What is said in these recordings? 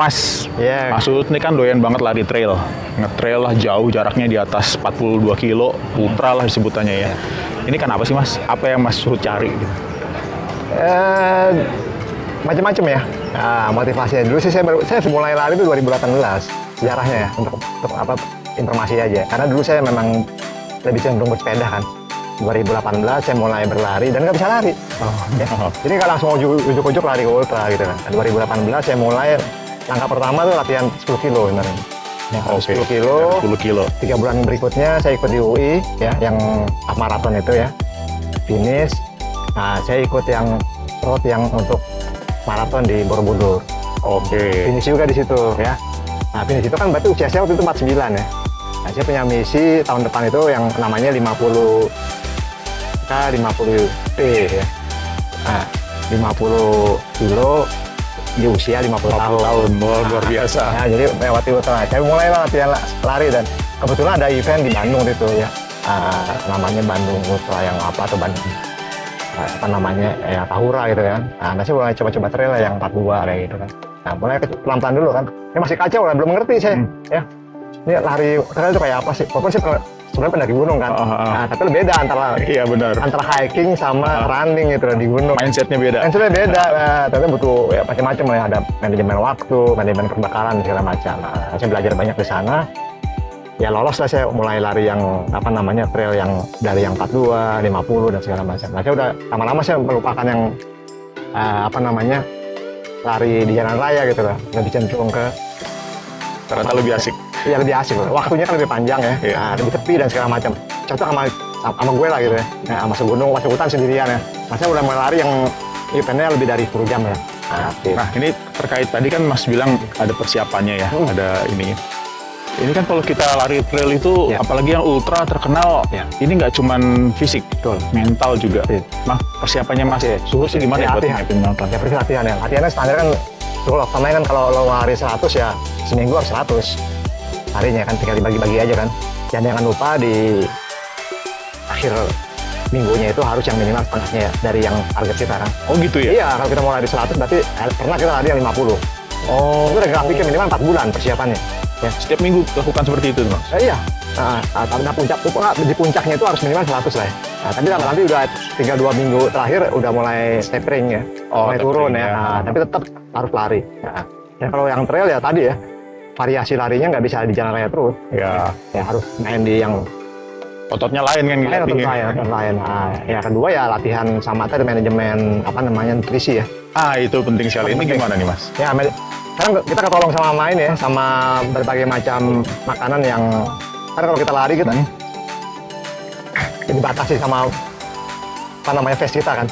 Mas, Mas Utut ini kan doyan banget lari trail. Nge-trail lah jauh, jaraknya di atas 42 kilo, ultra lah disebutannya ya. Ini kan apa sih Mas? Apa yang Mas Utut cari? Macam-macam ya. Nah, motivasinya dulu sih saya mulai lari itu 2018 sejarahnya ya, untuk apa informasi aja. Karena dulu saya memang lebih cenderung bersepeda kan. 2018 saya mulai berlari dan nggak bisa lari. Jadi nggak langsung ujuk-ujuk lari ke ultra gitu kan. 2018 saya mulai langkah pertama tuh latihan 10 kilo beneran. 10 kilo. 10 kilo. 3 bulan berikutnya saya ikut di UI ya, yang half marathon itu ya. Finish. Nah, saya ikut yang road yang untuk maraton di Borobudur. Finish juga di situ ya. Nah, finish itu kan berarti usia saya waktu itu 49 ya. Nah, saya punya misi tahun depan itu yang namanya 50 P ya. Nah, 50 kilo di usia 50 tahun. Luar biasa. Nah, jadi lewati ultra. Saya mulai latihan lari dan kebetulan ada event di Bandung itu ya. Namanya Bandung Ultra yang apa atau Bandung apa namanya ya Tahura gitu kan. Nah, saya mulai coba-coba trail yang 42 kayak gitu kan. Nah, mulai pelan-pelan dulu kan. Ini masih kacau lah, belum ngerti saya. Ya. Ini lari trail itu kayak apa sih? Walaupun sih sebenarnya pendaki gunung kan. Nah, tapi beda antara hiking sama running gitu di gunung. Mindsetnya beda. Nah, ternyata butuh ya macam-macam lah. Ada manajemen waktu, manajemen kebakaran segala macam. Nah, saya belajar banyak di sana. Ya lolos lah saya mulai lari yang apa namanya trail yang dari yang 42, 50 dan segala macam. Nah, saya udah lama-lama saya melupakan yang apa namanya lari di jalan raya gitu lah. Lebih cenderung ke ternyata lebih asik. Iya, lebih asik loh. Waktunya kan lebih panjang ya. Nah, lebih tepi dan segala macam. Cocok sama gue lah gitu ya. Nah, sama segunung, masuk hutan sendirian ya. Nah, saya udah mulai lari yang eventnya lebih dari 10 jam ya. Nah, ini terkait tadi kan Mas bilang ada persiapannya ya, ada ini. Ini kan kalau kita lari trail itu, apalagi yang ultra terkenal, ini nggak cuman fisik, mental juga. Nah, persiapannya Mas, suhu sih gimana ya buat nyiapin mental? Ya, persis latihan ya. Latihannya standar kan, sama kan kalau lo lari 100 ya, seminggu harus 100. Harinya kan tinggal dibagi-bagi aja kan. Dan jangan lupa di akhir minggunya itu harus yang minimal setengahnya ya, dari yang target kita kan. Oh gitu ya? Iya, kalau kita mau lari 100 berarti pernah kita lari yang 50. Itu udah grafiknya minimal 4 bulan persiapannya. Ya. Setiap minggu lakukan seperti itu, Mas? Iya. Nah, di puncaknya itu harus minimal 100 lah ya. Nah, tapi nanti udah tinggal 2 minggu terakhir udah mulai tapering ya. Mulai turun ya. Nah, tapi tetap harus lari. Nah, dan kalau yang trail ya tadi ya, variasi larinya nggak bisa di jalan raya terus. Ya harus main di yang ototnya lain kan? Lain. Nah, ya kedua ya latihan sama tadi manajemen apa namanya nutrisi ya. Itu penting sekali. Ini gimana nih Mas? Ya, sekarang kita ketolong sama main ya, sama berbagai macam makanan yang kan kalau kita lari kita dibatasi sama apa namanya face kita kan.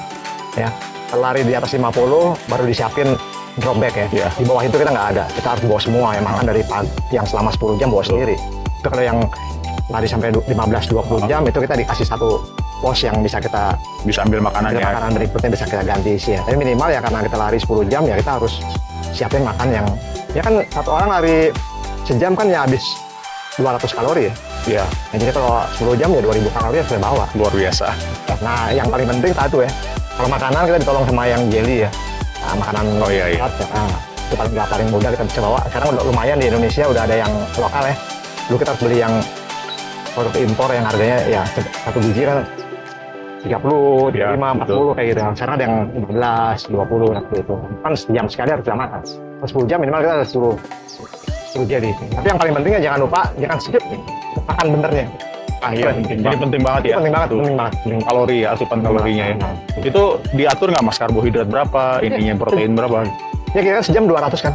Ya, lari di atas 50 baru disiapin drop bag ya. Di bawah itu kita nggak ada, kita harus bawa semua ya, makan dari yang selama 10 jam bawa sendiri. Itu kalau yang lari sampai 15-20 jam itu kita dikasih satu pos yang bisa ambil makanan ya. Makanan berikutnya bisa kita ganti isi ya. Tapi minimal ya karena kita lari 10 jam ya kita harus siapin makan yang ya kan satu orang lari sejam kan ya habis 200 kalori ya. Iya. Nah, jadi kalau 10 jam ya 2000 kalori ya sudah bawa. Luar biasa. Nah, yang paling penting satu ya. Kalau makanan kita ditolong sama yang jelly ya. Nah, makanan sehat ya. Nah, itu paling mudah kita bisa bawa. Sekarang udah lumayan di Indonesia udah ada yang lokal ya. Dulu kita harus beli yang produk impor yang harganya ya satu biji kan 30, 35, 40 kayak gitu. Sekarang ada yang 15, 20 seperti itu. Kan sejam sekali harus kita makan. 10 jam minimal kita harus suruh jadi. Tapi yang paling pentingnya jangan lupa, jangan skip makan benernya. Iya, jadi penting banget ya. Penting banget. Kalori ya, asupan kalorinya ya. Itu diatur nggak Mas, karbohidrat berapa, ininya protein berapa? Ya kira-kira sejam 200 kan.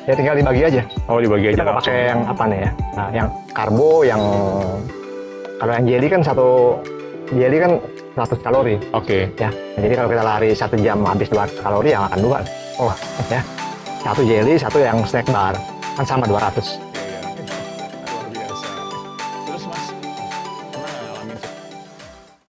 Ya tinggal dibagi aja. Dibagi aja. Kita pakai yang apa nih ya? Nah, yang karbo, yang kalau yang jelly kan jelly kan 100 kalori. Ya. Nah, jadi kalau kita lari 1 jam habis 200 kalori ya makan 2. Ya. 1 jelly, 1 yang snack bar. Kan sama 200.